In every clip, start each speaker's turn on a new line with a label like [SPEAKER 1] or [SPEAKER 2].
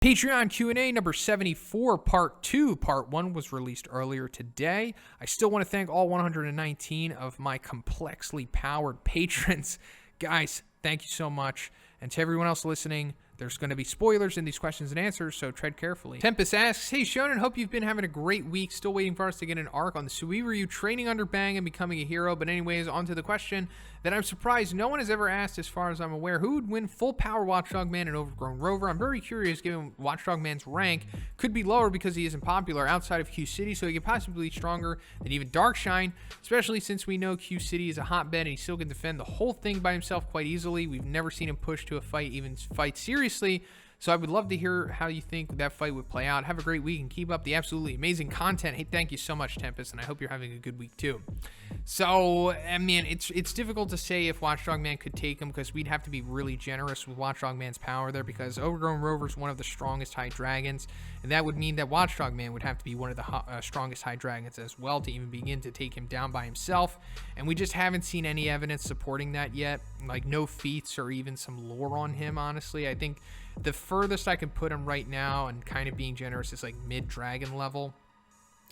[SPEAKER 1] Patreon Q&A number 74, part 2. Part 1 was released earlier today. I still want to thank all 119 of my complexly powered patrons. Guys, thank you so much. And to everyone else listening, there's going to be spoilers in these questions and answers, so tread carefully. Tempest asks, hey Shonen, hope you've been having a great week. Still waiting for us to get an arc on the Suiweryu training under Bang and becoming a hero. But anyways, on to the question that I'm surprised no one has ever asked as far as I'm aware. Who would win full power Watchdog Man and Overgrown Rover? I'm very curious given Watchdog Man's rank could be lower because he isn't popular outside of Q City, so he could possibly be stronger than even Darkshine, especially since we know Q City is a hotbed and he still can defend the whole thing by himself quite easily. We've never seen him push to a fight, even fight seriously. So I would love to hear how you think that fight would play out. Have a great week and keep up the absolutely amazing content. Hey, thank you so much, Tempest, and I hope you're having a good week too. So, I mean, it's difficult to say if Watchdog Man could take him because we'd have to be really generous with Watchdog Man's power there because Overgrown Rover is one of the strongest high dragons, and that would mean that Watchdog Man would have to be one of the strongest high dragons as well to even begin to take him down by himself, and we just haven't seen any evidence supporting that yet, like no feats or even some lore on him, honestly. I think the furthest I can put him right now, and kind of being generous, is like mid-dragon level,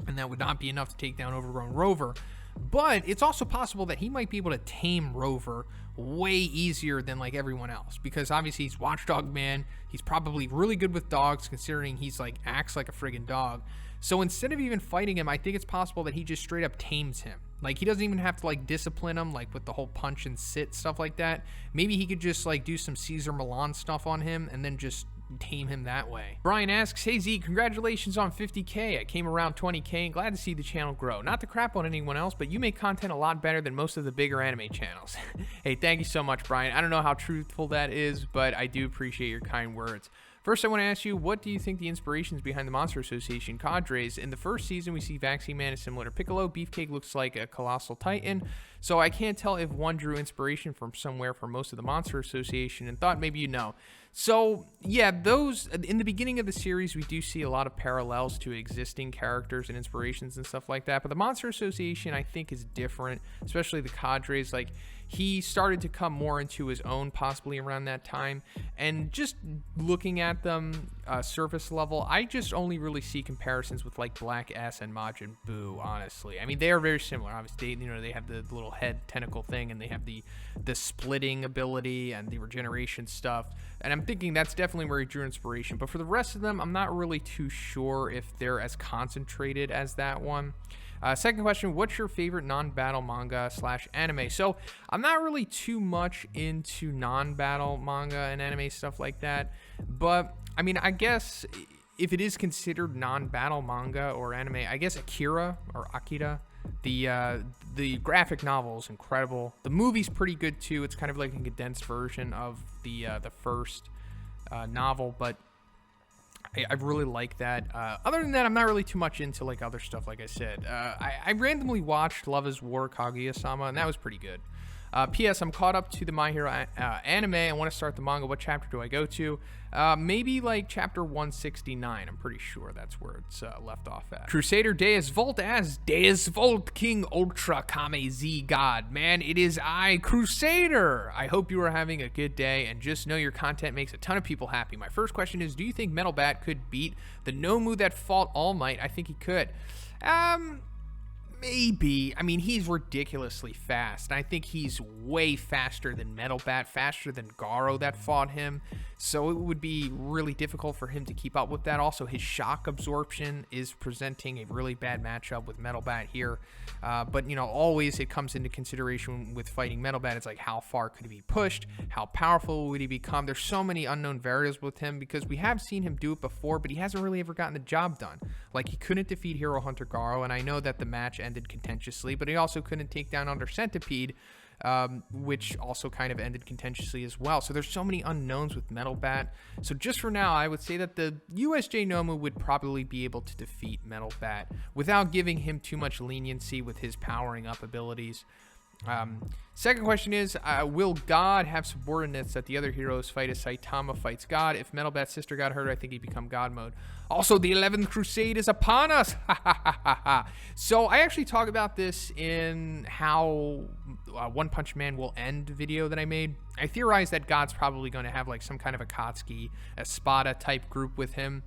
[SPEAKER 1] and that would not be enough to take down Overgrown Rover. But it's also possible that he might be able to tame Rover way easier than like everyone else, because obviously he's Watchdog Man. He's probably really good with dogs, considering he's like acts like a friggin' dog. So instead of even fighting him, I think it's possible that he just straight up tames him. Like, he doesn't even have to like discipline him, like with the whole punch and sit stuff like that. Maybe he could just like do some Caesar Milan stuff on him and then just tame him that way. Bryan asks, hey Z, congratulations on 50K. I came around 20K and glad to see the channel grow. Not to crap on anyone else, but you make content a lot better than most of the bigger anime channels. Hey, thank you so much, Bryan. I don't know how truthful that is, but I do appreciate your kind words. First, I want to ask you, what do you think the inspirations behind the Monster Association cadres? In the first season, we see Vaccine Man is similar to Piccolo. Beefcake looks like a colossal titan. So I can't tell if one drew inspiration from somewhere for most of the Monster Association and thought maybe you know. So, yeah, those, in the beginning of the series, we do see a lot of parallels to existing characters and inspirations and stuff like that. But the Monster Association, I think, is different, especially the cadres. Like, he started to come more into his own possibly around that time. And just looking at them surface level, I just only really see comparisons with like Black S and Majin Buu, honestly. I mean, they are very similar. Obviously, you know, they have the little head tentacle thing, and they have the splitting ability and the regeneration stuff. And I'm thinking that's definitely where he drew inspiration. But for the rest of them, I'm not really too sure if they're as concentrated as that one. Second question, what's your favorite non-battle manga / anime? So I'm not really too much into non-battle manga and anime stuff like that. But I mean, I guess if it is considered non-battle manga or anime, I guess Akira or Akira. The graphic novel is incredible. The movie's pretty good too. It's kind of like a condensed version of the first novel, but I really like that. Other than that, I'm not really too much into like other stuff. Like I said, I randomly watched Love is War Kaguya-sama, and that was pretty good. P.S. I'm caught up to the My Hero anime. I want to start the manga. What chapter do I go to? Maybe like chapter 169. I'm pretty sure that's where it's left off at. Crusader Deus Vult as Deus Vult King Ultra Kame Z God. Man, it is I, Crusader. I hope you are having a good day, and just know your content makes a ton of people happy. My first question is, do you think Metal Bat could beat the Nomu that fought All Might? I think he could. Maybe. I mean, he's ridiculously fast. I think he's way faster than Metal Bat, faster than Garo that fought him. So it would be really difficult for him to keep up with that. Also, his shock absorption is presenting a really bad matchup with Metal Bat here. But, you know, always it comes into consideration with fighting Metal Bat. It's like, how far could he be pushed? How powerful would he become? There's so many unknown variables with him because we have seen him do it before, but he hasn't really ever gotten the job done. Like, he couldn't defeat Hero Hunter Garo, and I know that the match ended contentiously, but he also couldn't take down Under Centipede, which also kind of ended contentiously as well. So there's so many unknowns with Metal Bat. So just for now, I would say that the USJ Nomu would probably be able to defeat Metal Bat without giving him too much leniency with his powering up abilities. Second question is, will God have subordinates that the other heroes fight as Saitama fights God? If Metalbat's sister got hurt, I think he'd become God mode. Also, the 11th Crusade is upon us. So I actually talk about this in how One Punch Man will end video that I made. I theorize that God's probably going to have like some kind of Akatsuki, Espada type group with him.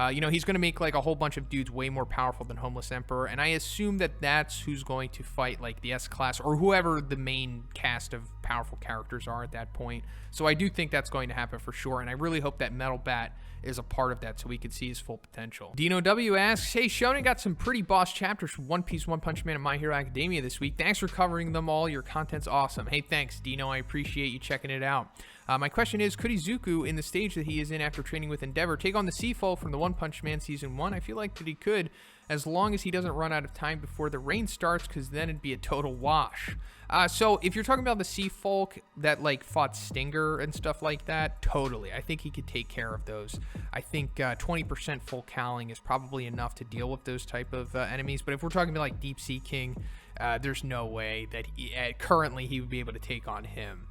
[SPEAKER 1] He's going to make like a whole bunch of dudes way more powerful than Homeless Emperor, and I assume that that's who's going to fight like the S-Class or whoever the main cast of powerful characters are at that point. So I do think that's going to happen for sure, and I really hope that Metal Bat is a part of that so we could see his full potential. Dino W asks, hey, Shonen got some pretty boss chapters from One Piece, One Punch Man, and My Hero Academia this week. Thanks for covering them all. Your content's awesome. Hey, thanks, Dino. I appreciate you checking it out. My question is, could Izuku, in the stage that he is in after training with Endeavor, take on the Seafoal from the One Punch Man Season 1? I feel like that he could, as long as he doesn't run out of time before the rain starts, because then it'd be a total wash. So if you're talking about the Sea Folk that like fought Stinger and stuff like that, totally. I think he could take care of those. I think 20% full cowling is probably enough to deal with those type of enemies. But if we're talking about like Deep Sea King, there's no way that currently he would be able to take on him.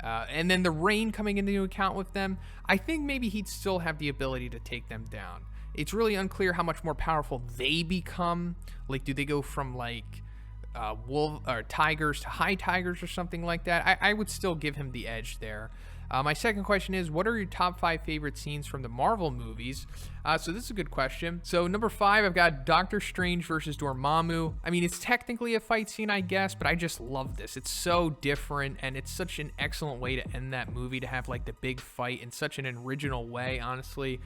[SPEAKER 1] And then the rain coming into account with them, I think maybe he'd still have the ability to take them down. It's really unclear how much more powerful they become. Like, do they go from like wolf or tigers to high tigers or something like that? I would still give him the edge there. My second question is, what are your top 5 favorite scenes from the Marvel movies? So this is a good question. So number 5, I've got Doctor Strange versus Dormammu. I mean, it's technically a fight scene, I guess, but I just love this. It's so different, and it's such an excellent way to end that movie, to have like the big fight in such an original way, honestly.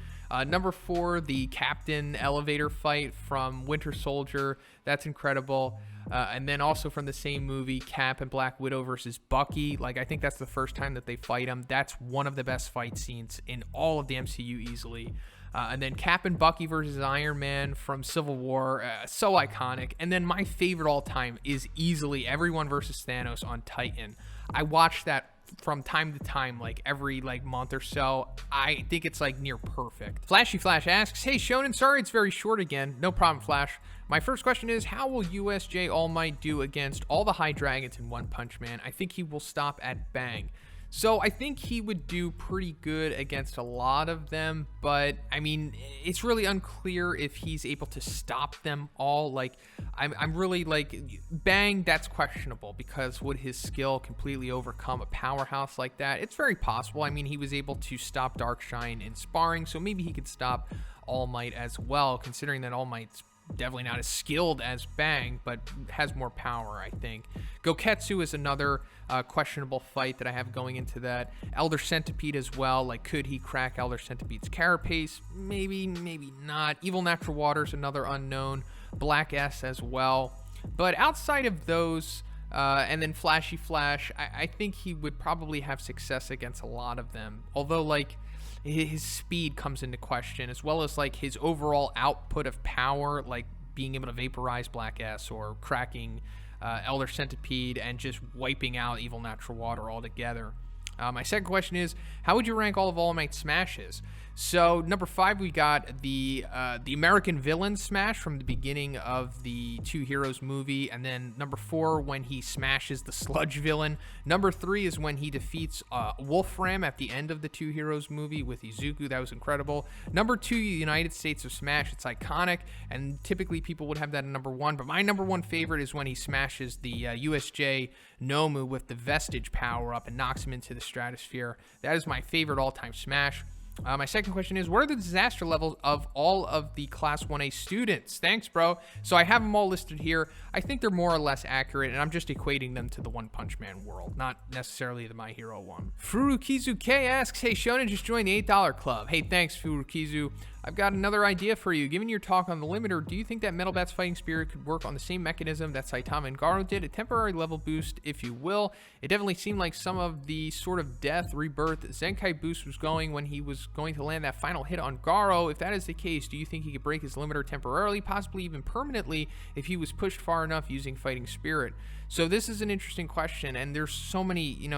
[SPEAKER 1] Number 4, the Captain elevator fight from Winter Soldier. That's incredible. And then also from the same movie, Cap and Black Widow versus Bucky. Like, I think that's the first time that they fight him. That's one of the best fight scenes in all of the MCU easily. And then Cap and Bucky versus Iron Man from Civil War. So iconic. And then my favorite all time is easily Everyone versus Thanos on Titan. I watch that from time to time, like every like month or so. I think it's like near perfect. Flashy Flash asks, hey Shonen, sorry it's very short again. No problem, Flash. My first question is, how will USJ All Might do against all the high dragons in One Punch Man? I think he will stop at Bang. So I think he would do pretty good against a lot of them, but I mean, it's really unclear if he's able to stop them all. Like, I'm really like, Bang, that's questionable, because would his skill completely overcome a powerhouse like that? It's very possible. I mean, he was able to stop Darkshine in sparring, so maybe he could stop All Might as well, considering that All Might's definitely not as skilled as Bang, but has more power, I think. Goketsu is another questionable fight that I have going into that. Elder Centipede as well. Like, could he crack Elder Centipede's carapace? Maybe, maybe not. Evil Natural Water is another unknown. Black S as well. But outside of those, and then Flashy Flash, I think he would probably have success against a lot of them. Although, like, his speed comes into question, as well as like his overall output of power, like being able to vaporize Black S or cracking Elder Centipede and just wiping out Evil Natural Water altogether. My second question is, how would you rank all of All Might's smashes? So number 5, we got the American Villain smash from the beginning of the Two Heroes movie, and then number 4, when he smashes the Sludge Villain. Number 3 is when he defeats Wolfram at the end of the Two Heroes movie with Izuku. That was incredible. Number 2, United States of Smash. It's iconic, and typically people would have that in number 1, but my number 1 favorite is when he smashes the USJ Nomu with the Vestige power up and knocks him into the stratosphere. That is my favorite all-time smash. My second question is, what are the disaster levels of all of the Class 1A students? Thanks, bro. So I have them all listed here. I think they're more or less accurate, and I'm just equating them to the One Punch Man world, not necessarily the My Hero one. Furukizu K asks, hey, Shonen just joined the $8 club. Hey, thanks, Furukizu. I've got another idea for you. Given your talk on the limiter, do you think that Metal Bat's fighting spirit could work on the same mechanism that Saitama and Garo did? A temporary level boost, if you will. It definitely seemed like some of the sort of death, rebirth, Zenkai boost was going when he was going to land that final hit on Garo. If that is the case, do you think he could break his limiter temporarily, possibly even permanently, if he was pushed far enough using fighting spirit? So this is an interesting question, and there's so many,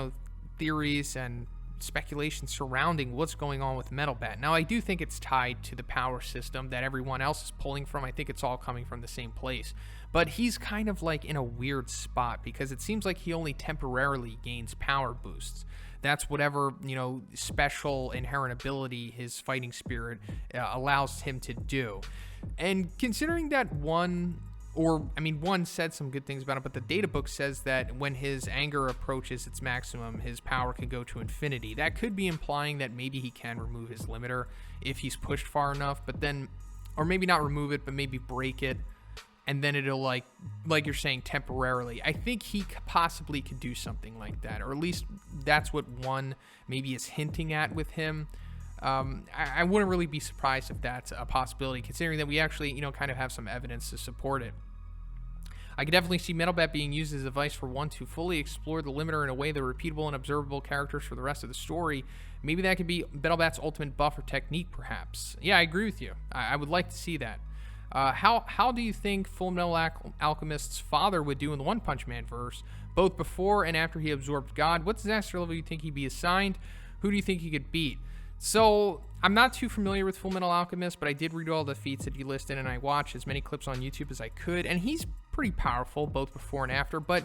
[SPEAKER 1] theories and speculation surrounding what's going on with Metal Bat. Now, I do think it's tied to the power system that everyone else is pulling from. I think it's all coming from the same place. But he's kind of like in a weird spot because it seems like he only temporarily gains power boosts. That's whatever, special inherent ability his fighting spirit allows him to do. And considering that one said some good things about it, but the data book says that when his anger approaches its maximum, his power can go to infinity. That could be implying that maybe he can remove his limiter if he's pushed far enough, but then, or maybe not remove it, but maybe break it, and then it'll like you're saying, temporarily. I think he possibly could do something like that, or at least that's what one maybe is hinting at with him. I wouldn't really be surprised if that's a possibility, considering that we actually, kind of have some evidence to support it. I could definitely see Metal Bat being used as a device for one to fully explore the limiter in a way that are repeatable and observable characters for the rest of the story. Maybe that could be Metal Bat's ultimate buff or technique, perhaps. Yeah, I agree with you. I would like to see that. How do you think Fullmetal Alchemist's father would do in the One Punch Man verse, both before and after he absorbed God? What disaster level do you think he'd be assigned? Who do you think he could beat? So, I'm not too familiar with Fullmetal Alchemist, but I did read all the feats that he listed, and I watched as many clips on YouTube as I could, and he's pretty powerful, both before and after, but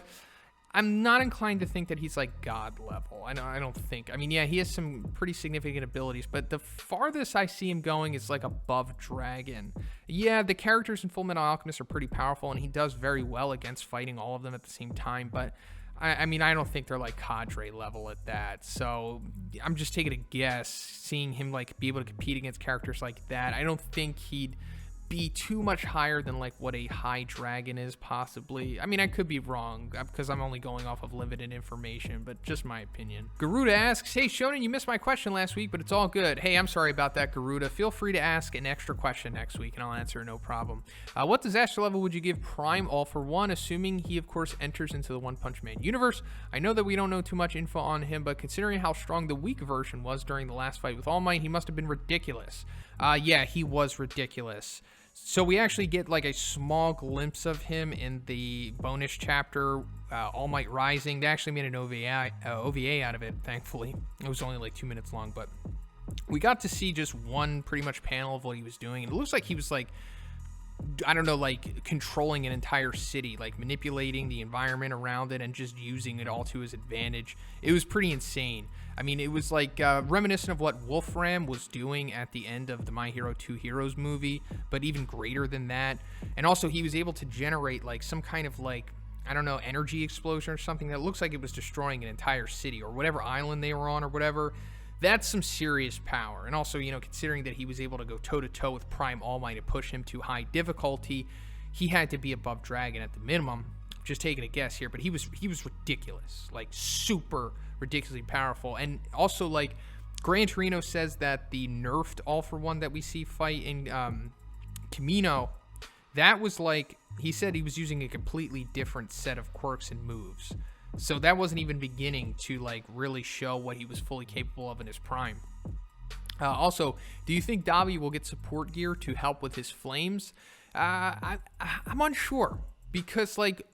[SPEAKER 1] I'm not inclined to think that he's like God level. I don't think. I mean, yeah, he has some pretty significant abilities, but the farthest I see him going is like above Dragon. Yeah, the characters in Fullmetal Alchemist are pretty powerful, and he does very well against fighting all of them at the same time, but I don't think they're like cadre level at that. So I'm just taking a guess, seeing him like be able to compete against characters like that. I don't think he'd be too much higher than like what a high dragon is, possibly. I mean, I could be wrong because I'm only going off of limited information, but just my opinion. Geruda asks, hey Shonen, you missed my question last week, but it's all good. Hey, I'm sorry about that, Geruda. Feel free to ask an extra question next week and I'll answer, no problem. What disaster level would you give Prime All For One, assuming he of course enters into the One Punch Man universe? I know that we don't know too much info on him, but considering how strong the weak version was during the last fight with All Might, he must have been ridiculous. Yeah, he was ridiculous. So we actually get like a small glimpse of him in the bonus chapter, All Might Rising. They actually made an OVA out of it, thankfully. It was only like 2 minutes long, but we got to see just one pretty much panel of what he was doing. And it looks like he was like, I don't know, like controlling an entire city, like manipulating the environment around it and just using it all to his advantage. It was pretty insane. I mean, it was like reminiscent of what Wolfram was doing at the end of the My Hero 2 Heroes movie, but even greater than that. And also he was able to generate like some kind of like, I don't know, energy explosion or something that looks like it was destroying an entire city or whatever island they were on or whatever. That's some serious power. And also, considering that he was able to go toe-to-toe with Prime All Might and push him to high difficulty, he had to be above Dragon at the minimum. Just taking a guess here, but he was ridiculous, like super ridiculously powerful. And also, like, Gran Torino says that the nerfed All For One that we see fight in Kamino, that was like, he said he was using a completely different set of quirks and moves. So that wasn't even beginning to like really show what he was fully capable of in his prime. Also, do you think Dabi will get support gear to help with his flames? I'm unsure, because like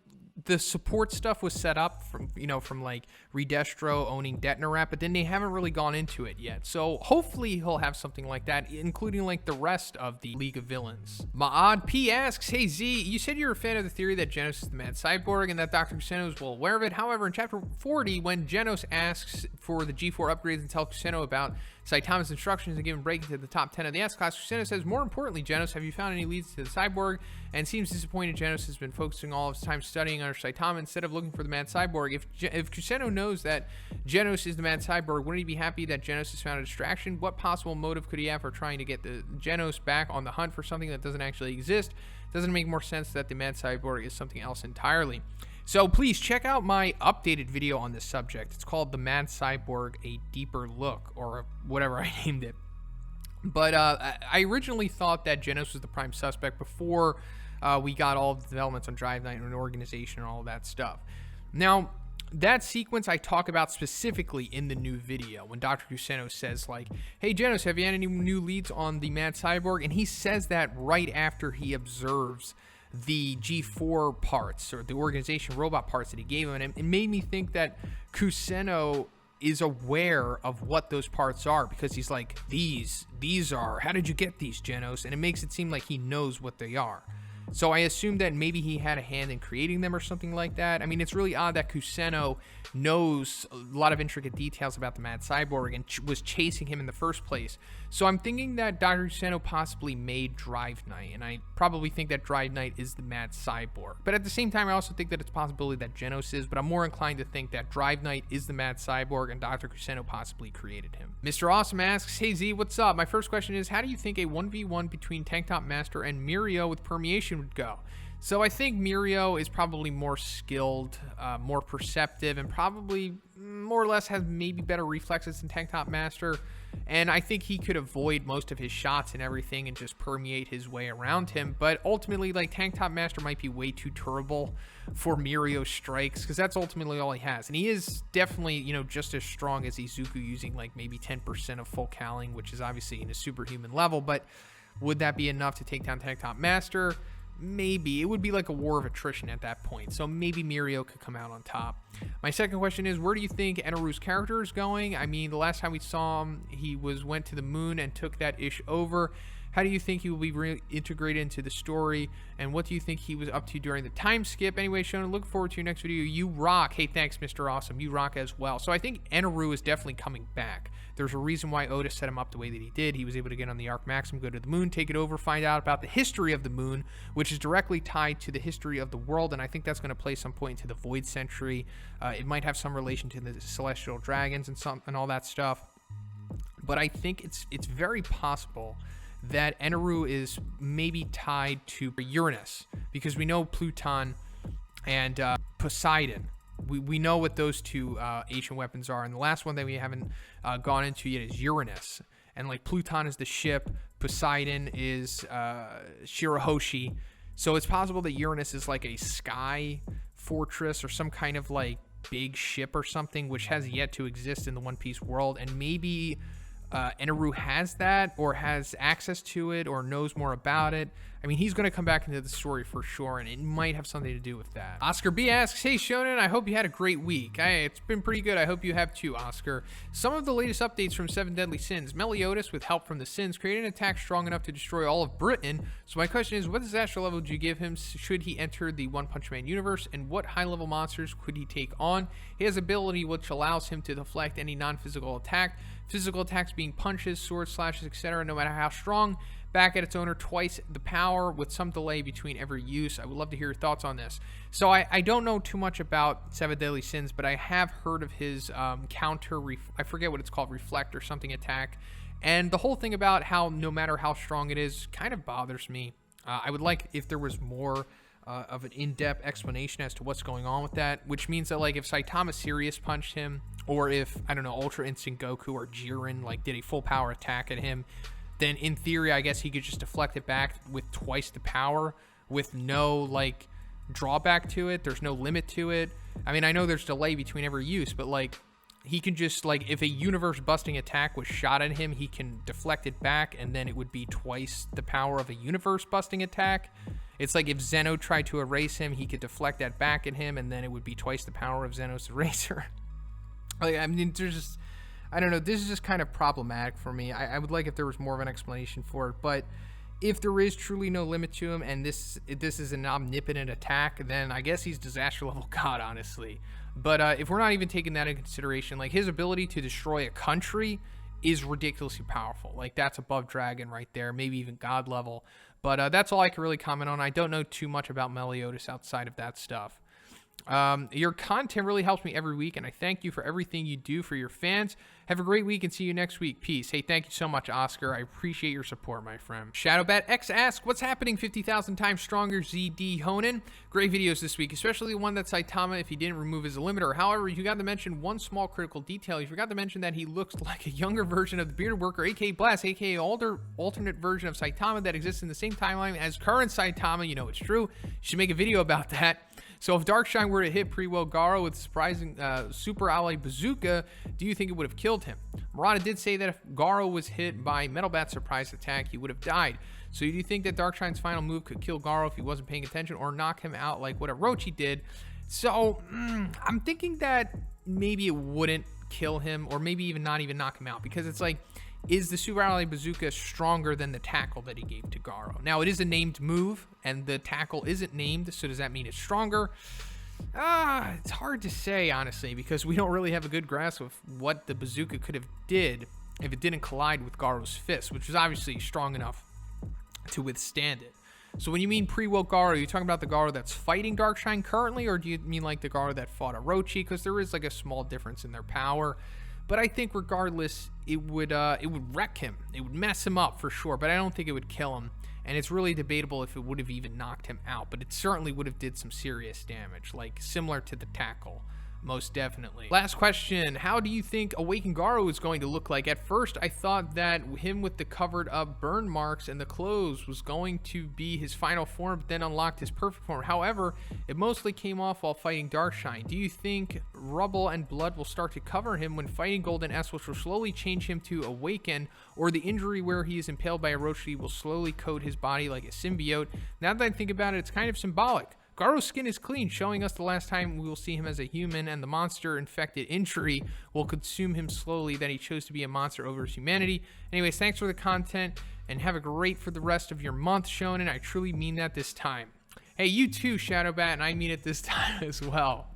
[SPEAKER 1] the support stuff was set up from like Redestro owning Detonarat, but then they haven't really gone into it yet. So hopefully he'll have something like that, including like the rest of the League of Villains. Maad P asks, hey Z, you said you're a fan of the theory that Genos is the Mad Cyborg and that Dr. Kuseno is well aware of it. However, in chapter 40, when Genos asks for the G4 upgrades and tells Kuseno about Saitama's instructions and give him break into the top 10 of the S-Class, Kuseno says, more importantly, Genos, have you found any leads to the Cyborg? And seems disappointed Genos has been focusing all of his time studying under Saitama instead of looking for the Mad Cyborg. If Kuseno knows that Genos is the Mad Cyborg, wouldn't he be happy that Genos has found a distraction? What possible motive could he have for trying to get the Genos back on the hunt for something that doesn't actually exist? Doesn't it make more sense that the Mad Cyborg is something else entirely? So please check out my updated video on this subject. It's called The Mad Cyborg, A Deeper Look, or whatever I named it. But I originally thought that Genos was the prime suspect before we got all the developments on Drive Night and an organization and all of that stuff. Now, that sequence I talk about specifically in the new video when Dr. Kuseno says like, hey Genos, have you had any new leads on the Mad Cyborg? And he says that right after he observes the G4 parts or the organization robot parts that he gave him, and it made me think that Kuseno is aware of what those parts are, because he's like, these are, how did you get these, Genos? And it makes it seem like he knows what they are. So I assume that maybe he had a hand in creating them or something like that. I mean, it's really odd that Kuseno knows a lot of intricate details about the Mad Cyborg and was chasing him in the first place. So I'm thinking that Dr. Kuseno possibly made Drive Knight, and I probably think that Drive Knight is the Mad Cyborg. But at the same time, I also think that it's a possibility that Genos is, but I'm more inclined to think that Drive Knight is the Mad Cyborg and Dr. Kuseno possibly created him. Mr.Awsome asks, hey Z, what's up? My first question is, how do you think a 1v1 between Tank Top Master and Mirio with permeation would go? So I think Mirio is probably more skilled, more perceptive, and probably more or less has maybe better reflexes than Tank Top Master. And I think he could avoid most of his shots and everything and just permeate his way around him. But ultimately, like, Tank Top Master might be way too durable for Mirio's strikes, because that's ultimately all he has. And he is definitely, you know, just as strong as Izuku, using like maybe 10% of full caling, which is obviously in a superhuman level. But would that be enough to take down Tank Top Master? Maybe. It would be like a war of attrition at that point, so maybe Mirio could come out on top. My second question is, where do you think Eneru's character is going? I mean, the last time we saw him, he went to the moon and took that ish over. How do you think he will be reintegrated into the story, and what do you think he was up to during the time skip? Anyway, Shonen, look forward to your next video. You rock. Hey, thanks, Mr. Awesome. You rock as well. So I think Eneru is definitely coming back. There's a reason why Oda set him up the way that he did. He was able to get on the Arc Maxim, go to the moon, take it over, find out about the history of the moon, which is directly tied to the history of the world, and I think that's going to play some point into the Void Century. It might have some relation to the Celestial Dragons and all that stuff. But I think it's very possible that Eneru is maybe tied to Uranus, because we know Pluton and Poseidon. We know what those two ancient weapons are, and the last one that we haven't gone into yet is Uranus. And like, Pluton is the ship, Poseidon is Shirahoshi. So it's possible that Uranus is like a sky fortress or some kind of like big ship or something, which has yet to exist in the One Piece world, and maybe Eneru has that, or has access to it, or knows more about it. I mean, he's going to come back into the story for sure, and it might have something to do with that. Oscar B asks, hey Shonen, I hope you had a great week. It's been pretty good. I hope you have too, Oscar. Some of the latest updates from Seven Deadly Sins. Meliodas, with help from the Sins, created an attack strong enough to destroy all of Britain. So my question is, what disaster level would you give him should he enter the One Punch Man universe, and what high-level monsters could he take on? He has ability which allows him to deflect any non-physical attack. Physical attacks being punches, swords, slashes, etc., no matter how strong. Back at its owner twice the power, with some delay between every use. I would love to hear your thoughts on this. So I don't know too much about Seven Deadly Sins, but I have heard of his counter, I forget what it's called, reflect or something attack. And the whole thing about how no matter how strong it is kind of bothers me. I would like if there was more of an in-depth explanation as to what's going on with that, which means that, like, if Saitama Sirius punched him, or if, I don't know, Ultra Instinct Goku or Jiren, like, did a full power attack at him, then in theory, I guess he could just deflect it back with twice the power, with no, like, drawback to it. There's no limit to it. I mean, I know there's delay between every use, but, like, he can just, like, if a universe-busting attack was shot at him, he can deflect it back, and then it would be twice the power of a universe-busting attack. It's like if Zeno tried to erase him, he could deflect that back at him, and then it would be twice the power of Zeno's eraser. Like, I mean, there's just, I don't know, this is just kind of problematic for me. I would like if there was more of an explanation for it, but if there is truly no limit to him, and this is an omnipotent attack, then I guess he's disaster level god, honestly. But if we're not even taking that into consideration, like, his ability to destroy a country is ridiculously powerful. Like, that's above dragon right there, maybe even god level. But that's all I can really comment on. I don't know too much about Meliodas outside of that stuff. Your content really helps me every week, and I thank you for everything you do for your fans. Have a great week and see you next week. Peace. Hey, thank you so much, Oscar. I appreciate your support, my friend. ShadowBatX asks, what's happening 50,000 times stronger ZD Honen? Great videos this week, especially the one that Saitama, if he didn't remove his limiter. However, you got to mention one small critical detail. You forgot to mention that he looks like a younger version of the Bearded Worker, aka Blast, aka older alternate version of Saitama that exists in the same timeline as current Saitama. You know it's true. You should make a video about that. So if Darkshine were to hit Pre-Well Garo with surprising Super Ally Bazooka, do you think it would have killed him? Murata did say that if Garo was hit by Metal Bat's surprise attack, he would have died. So do you think that Darkshine's final move could kill Garo if he wasn't paying attention, or knock him out like what Orochi did? So I'm thinking that maybe it wouldn't kill him, or maybe even not even knock him out, because it's like, is the Super Ally Bazooka stronger than the tackle that he gave to Garo? Now, it is a named move, and the tackle isn't named, so does that mean it's stronger? It's hard to say, honestly, because we don't really have a good grasp of what the bazooka could have did if it didn't collide with Garo's fist, which was obviously strong enough to withstand it. So when you mean pre-woke Garo, are you talking about the Garo that's fighting Darkshine currently, or do you mean like the Garo that fought Orochi? Because there is like a small difference in their power. But I think regardless, it would wreck him. It would mess him up for sure, but I don't think it would kill him. And it's really debatable if it would have even knocked him out, but it certainly would have did some serious damage, like similar to the tackle. Most definitely. Last question. How do you think Awakened Garo is going to look like? At first, I thought that him with the covered up burn marks and the clothes was going to be his final form, but then unlocked his perfect form. However, it mostly came off while fighting Darkshine. Do you think rubble and blood will start to cover him when fighting Golden S, which will slowly change him to Awaken, or the injury where he is impaled by Orochi will slowly coat his body like a symbiote? Now that I think about it, it's kind of symbolic. Garo's skin is clean, showing us the last time we will see him as a human, and the monster-infected injury will consume him slowly, that he chose to be a monster over his humanity. Anyways, thanks for the content, and have a great for the rest of your month, Shonen. I truly mean that this time. Hey, you too, ShadowBat, and I mean it this time as well.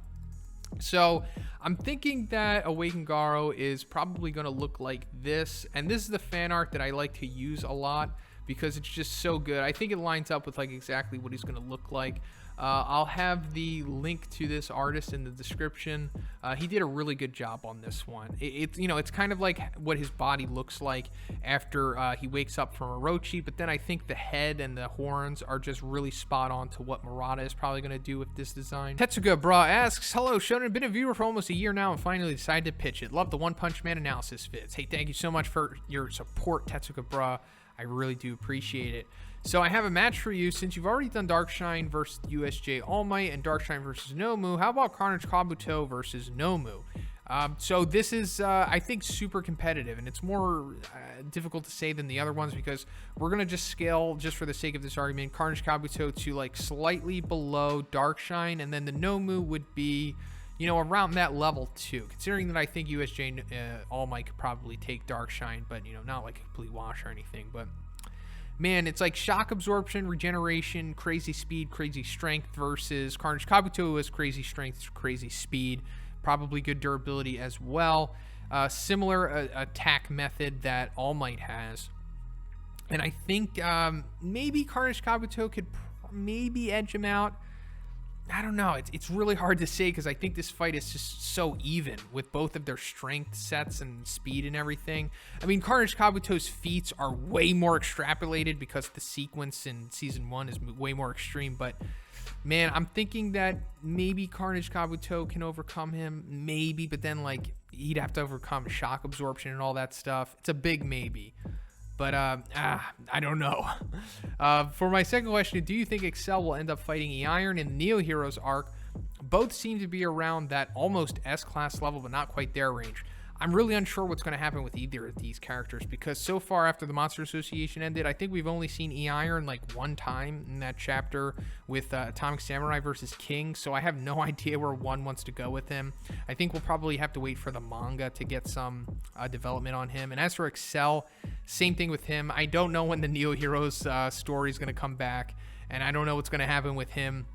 [SPEAKER 1] So, I'm thinking that Awakened Garo is probably going to look like this, and this is the fan art that I like to use a lot, because it's just so good. I think it lines up with like exactly what he's going to look like. I'll have the link to this artist in the description. He did a really good job on this one. It's kind of like what his body looks like after he wakes up from Orochi, but then I think the head and the horns are just really spot on to what Murata is probably going to do with this design. Tesuca Bra asks, hello, Shonen, been a viewer for almost a year now and finally decided to pitch it. Love the One Punch Man analysis vids. Hey, thank you so much for your support, Tesuca Bra. I really do appreciate it. So I have a match for you. Since you've already done Darkshine versus USJ All Might and Darkshine versus Nomu, how about Carnage Kabuto versus Nomu? So this is, I think, super competitive, and it's more difficult to say than the other ones, because we're going to just scale, just for the sake of this argument, Carnage Kabuto to like slightly below Darkshine, and then the Nomu would be, around that level too, considering that I think USJ All Might could probably take Darkshine, but, not like a complete wash or anything. But man, it's like shock absorption, regeneration, crazy speed, crazy strength versus Carnage Kabuto, who has crazy strength, crazy speed, probably good durability as well. Similar attack method that All Might has. And I think maybe Carnage Kabuto could maybe edge him out. I don't know. It's really hard to say, because I think this fight is just so even with both of their strength sets and speed and everything. I mean, Carnage Kabuto's feats are way more extrapolated because the sequence in Season 1 is way more extreme. But, man, I'm thinking that maybe Carnage Kabuto can overcome him. Maybe, but then, like, he'd have to overcome shock absorption and all that stuff. It's a big maybe. But, I don't know. For my second question, do you think Excel will end up fighting E-Iron in the Neo Heroes arc? Both seem to be around that almost S-class level, but not quite their range. I'm really unsure what's going to happen with either of these characters, because so far after the Monster Association ended, I think we've only seen E-Iron like one time in that chapter with Atomic Samurai versus King, so I have no idea where one wants to go with him. I think we'll probably have to wait for the manga to get some development on him. And as for Excel, same thing with him. I don't know when the Neo Heroes story is going to come back, and I don't know what's going to happen with him.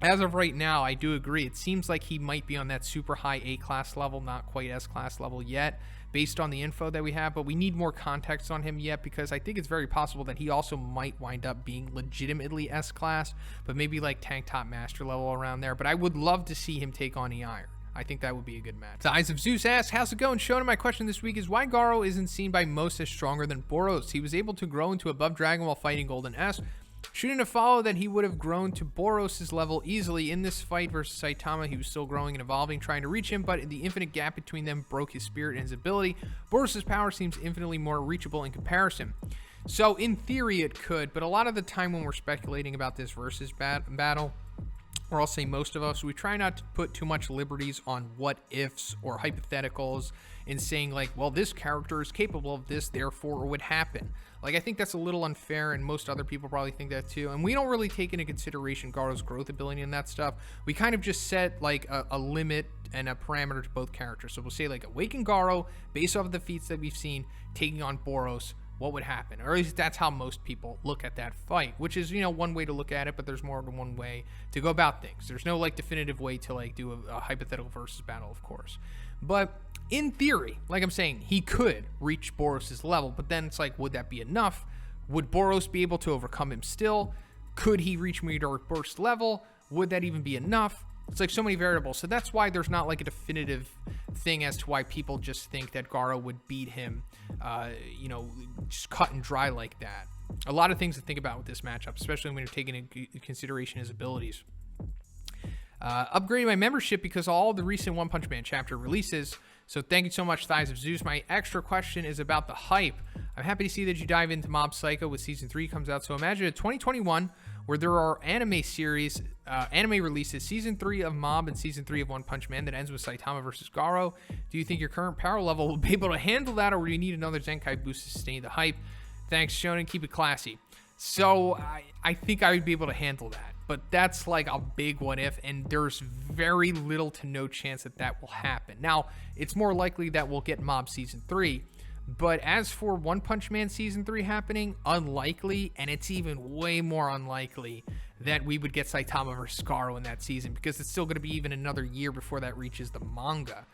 [SPEAKER 1] As of right now, I do agree. It seems like he might be on that super high A-class level, not quite S-class level yet, based on the info that we have. But we need more context on him yet, because I think it's very possible that he also might wind up being legitimately S-class, but maybe like Tank Top Master level around there. But I would love to see him take on E-Iron. I think that would be a good match. ThighsofZeus asks, how's it going? Shonen, my question this week is why Garo isn't seen by most as stronger than Boros. He was able to grow into above Dragon while fighting Golden S. Shouldn't have followed that he would have grown to Boros' level easily. In this fight versus Saitama, he was still growing and evolving, trying to reach him, but the infinite gap between them broke his spirit and his ability. Boros' power seems infinitely more reachable in comparison. So, in theory, it could, but a lot of the time when we're speculating about this versus battle, or I'll say most of us, we try not to put too much liberties on what ifs or hypotheticals in saying like, well, this character is capable of this, therefore it would happen. Like, I think that's a little unfair, and most other people probably think that too. And we don't really take into consideration Garo's growth ability and that stuff. We kind of just set like a limit and a parameter to both characters. So we'll say like Awakened Garo, based off of the feats that we've seen, taking on Boros, what would happen? Or at least that's how most people look at that fight, which is, you know, one way to look at it, but there's more than one way to go about things. There's no like definitive way to like do a hypothetical versus battle, of course. But in theory, like I'm saying, he could reach Boros' level, but then it's like, would that be enough? Would Boros be able to overcome him still? Could he reach Meteoric Burst level? Would that even be enough? It's like so many variables. So that's why there's not like a definitive thing as to why people just think that Garo would beat him, you know, just cut and dry like that. A lot of things to think about with this matchup, especially when you're taking into consideration his abilities. Upgrading my membership because of all the recent One Punch Man chapter releases. So thank you so much, ThighsofZeus. My extra question is about the hype. I'm happy to see that you dive into Mob Psycho with Season 3 comes out. So imagine a 2021 where there are anime series, anime releases, Season 3 of Mob and Season 3 of One Punch Man that ends with Saitama versus Garo. Do you think your current power level will be able to handle that, or do you need another Zenkai boost to sustain the hype? Thanks, Shonen. Keep it classy. So I think I would be able to handle that. But that's like a big what if, and there's very little to no chance that that will happen. Now, it's more likely that we'll get Mob Season 3, but as for One Punch Man Season 3 happening, unlikely, and it's even way more unlikely that we would get Saitama versus Garo in that season, because it's still going to be even another year before that reaches the manga,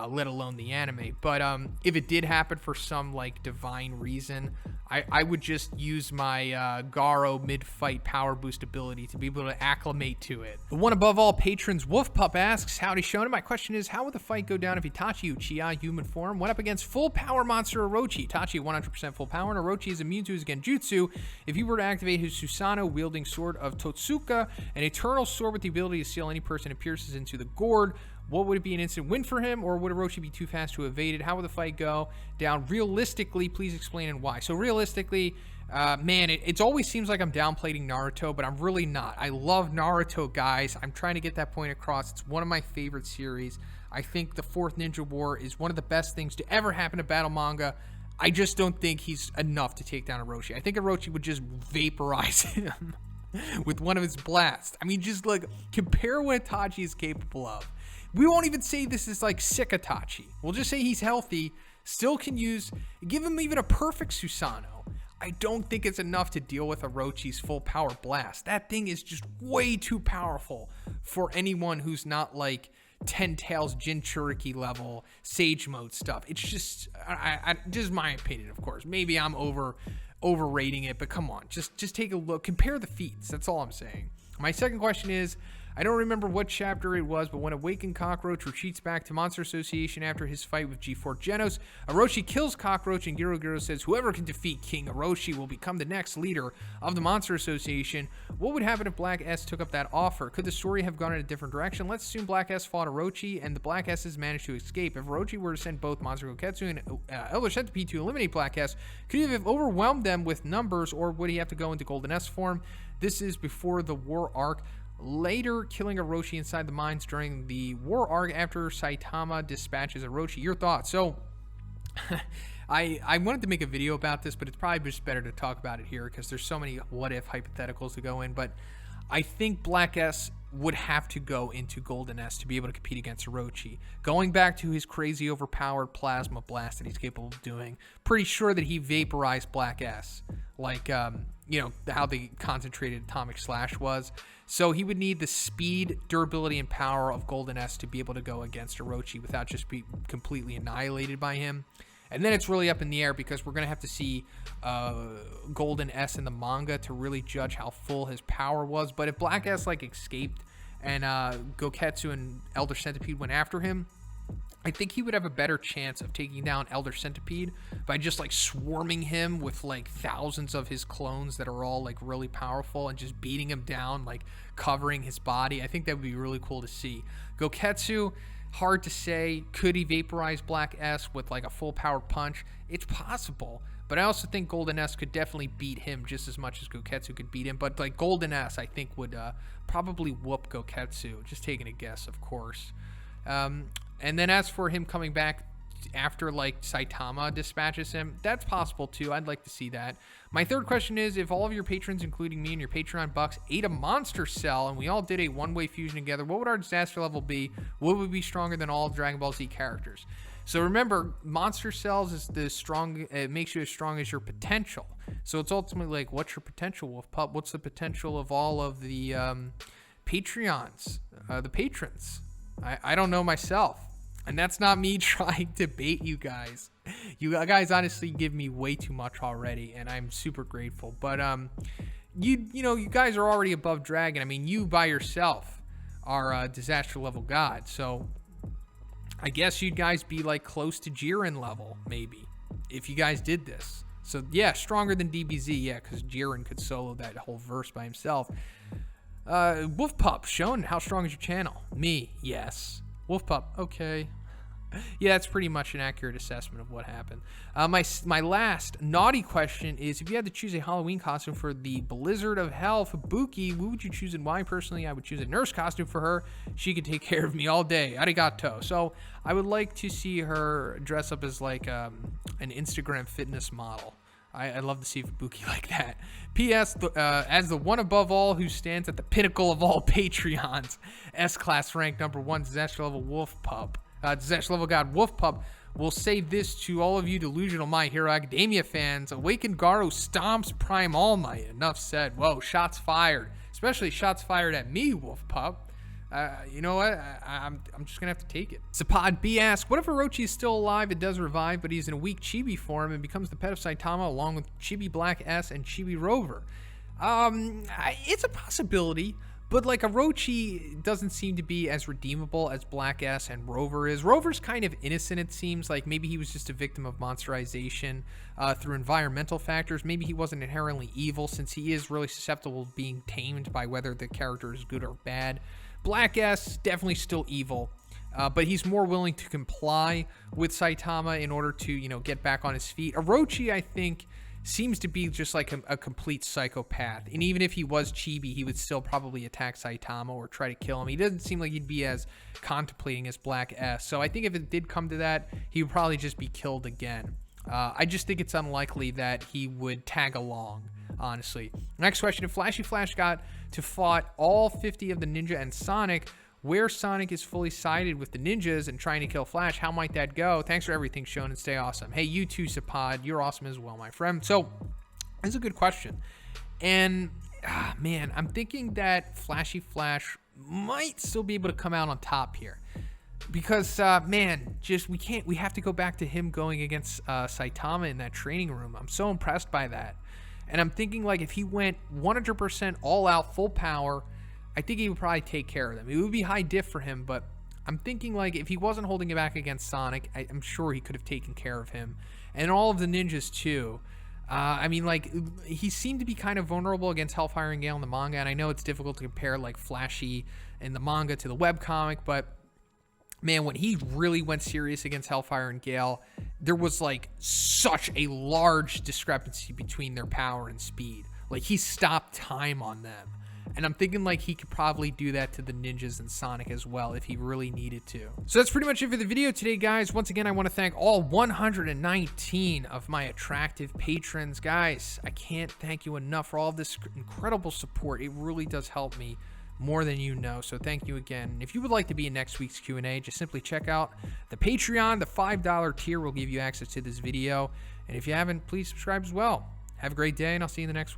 [SPEAKER 1] let alone the anime. But if it did happen for some like divine reason, I would just use my Garo mid-fight power boost ability to be able to acclimate to it. The one above all patrons, Wolf Pup asks, howdy Shonen, my question is, how would the fight go down if Itachi Uchiha, human form, went up against full power monster Orochi? Itachi 100% full power, and Orochi is immune to his genjutsu. If he were to activate his Susanoo wielding sword of Tesuca, an eternal sword with the ability to seal any person it pierces into the gourd, what would it be, an instant win for him, or would Orochi be too fast to evade it? How would the fight go down realistically? Please explain and why. So realistically, man, it always seems like I'm downplaying Naruto, but I'm really not. I love Naruto, guys. I'm trying to get that point across. It's one of my favorite series. I think the Fourth Ninja War is one of the best things to ever happen to battle manga. I just don't think he's enough to take down Orochi. I think Orochi would just vaporize him with one of his blasts. I mean, just like compare what Itachi is capable of. We won't even say this is like sick Itachi. We'll just say he's healthy, still can use, give him even a perfect Susanoo. I don't think it's enough to deal with Orochi's full power blast. That thing is just way too powerful for anyone who's not like Ten Tails Jinchuriki level Sage Mode stuff. It's just, just my opinion, of course. Maybe I'm overrating it, but come on, just take a look. Compare the feats. That's all I'm saying. My second question is, I don't remember what chapter it was, but when Awakened Cockroach retreats back to Monster Association after his fight with G4 Genos, Orochi kills Cockroach, and Geruda says whoever can defeat King Orochi will become the next leader of the Monster Association. What would happen if Black S took up that offer? Could the story have gone in a different direction? Let's assume Black S fought Orochi, and the Black S's managed to escape. If Orochi were to send both Monster Goketsu and Elder Centipede to eliminate Black S, could he have overwhelmed them with numbers, or would he have to go into Golden S form? This is before the war arc. Later, killing Orochi inside the mines during the war arc after Saitama dispatches Orochi. Your thoughts? So, I wanted to make a video about this, but it's probably just better to talk about it here because there's so many what-if hypotheticals to go in. But I think Black S would have to go into Golden S to be able to compete against Orochi. Going back to his crazy overpowered plasma blast that he's capable of doing, pretty sure that he vaporized Black S, like, you know, how the concentrated atomic slash was. So he would need the speed, durability, and power of Golden S to be able to go against Orochi without just being completely annihilated by him. And then it's really up in the air because we're going to have to see Golden S in the manga to really judge how full his power was. But if Black S like escaped and Goketsu and Elder Centipede went after him, I think he would have a better chance of taking down Elder Centipede by just like swarming him with like thousands of his clones that are all like really powerful and just beating him down, like covering his body. I think that would be really cool to see. Goketsu, hard to say. Could he vaporize Black S with like a full power punch? It's possible. But I also think Golden S could definitely beat him just as much as Goketsu could beat him. But like Golden S, I think would probably whoop Goketsu. Just taking a guess, of course. And then as for him coming back after like Saitama dispatches him. That's possible too. I'd like to see that. My third question is, if all of your patrons, including me and your Patreon bucks, ate a monster cell and we all did a one-way fusion together, what would our disaster level be? What would be stronger than all Dragon Ball Z characters? So remember, monster cells is the strong. It makes you as strong as your potential. So it's ultimately like, what's your potential, Wolf Pup? What's the potential of all of the Patreons, the patrons? I don't know myself. And that's not me trying to bait you guys. You guys honestly give me way too much already, and I'm super grateful. But you know, you guys are already above Dragon. I mean, you by yourself are a disaster level god. So I guess you'd guys be like close to Jiren level, maybe, if you guys did this. So yeah, stronger than DBZ, yeah, because Jiren could solo that whole verse by himself. Wolf Pup, shown how strong is your channel? Me, yes. Wolf Pup, okay. Yeah, that's pretty much an accurate assessment of what happened. My last naughty question is, if you had to choose a Halloween costume for the Blizzard of Hell Fubuki, who would you choose and why? Personally, I would choose a nurse costume for her. She could take care of me all day. Arigato. So I would like to see her dress up as like an Instagram fitness model. I'd love to see Fubuki like that. P.S. As the one above all who stands at the pinnacle of all Patreons, S-Class rank #1 disaster level Wolf Pup. Disaster level god Wolf Pup will say this to all of you delusional My Hero Academia fans. Awakened Garo stomps Prime All Might. Enough said. Whoa, shots fired. Especially shots fired at me, Wolf Pup. You know what? I'm just going to have to take it. Zapphod B asks, what if Orochi is still alive and does revive, but he's in a weak chibi form and becomes the pet of Saitama along with Chibi Black S and Chibi Rover? It's a possibility, but like Orochi doesn't seem to be as redeemable as Black S and Rover is. Rover's kind of innocent, it seems. Like maybe he was just a victim of monsterization through environmental factors. Maybe he wasn't inherently evil, since he is really susceptible to being tamed by whether the character is good or bad. Black S, definitely still evil, but he's more willing to comply with Saitama in order to, you know, get back on his feet. Orochi, I think, seems to be just like a complete psychopath. And even if he was chibi, he would still probably attack Saitama or try to kill him. He doesn't seem like he'd be as contemplating as Black S. So I think if it did come to that, he would probably just be killed again. I just think it's unlikely that he would tag along, honestly. Next question, if Flashy Flash got to fought all 50 of the ninja and Sonic, where Sonic is fully sided with the ninjas and trying to kill Flash, how might that go? Thanks for everything, Sean, and stay awesome. Hey, you too, Zapphod. You're awesome as well, my friend. So, that's a good question. And, man, I'm thinking that Flashy Flash might still be able to come out on top here. Because, man, we have to go back to him going against Saitama in that training room. I'm so impressed by that. And I'm thinking, like, if he went 100% all out, full power, I think he would probably take care of them. It would be high diff for him, but I'm thinking, like, if he wasn't holding it back against Sonic, I'm sure he could have taken care of him. And all of the ninjas, too. I mean, like, he seemed to be kind of vulnerable against Hellfire and Gale in the manga, and I know it's difficult to compare, like, Flashy in the manga to the webcomic, but man, when he really went serious against Hellfire and Gale, there was like such a large discrepancy between their power and speed. Like he stopped time on them. And I'm thinking like he could probably do that to the ninjas and Sonic as well if he really needed to. So that's pretty much it for the video today, guys. Once again, I want to thank all 119 of my attractive patrons. Guys, I can't thank you enough for all this incredible support. It really does help me more than you know, so thank you again. And if you would like to be in next week's Q&A, just simply check out the Patreon. The $5 tier will give you access to this video, and if you haven't, please subscribe as well. Have a great day, and I'll see you in the next one.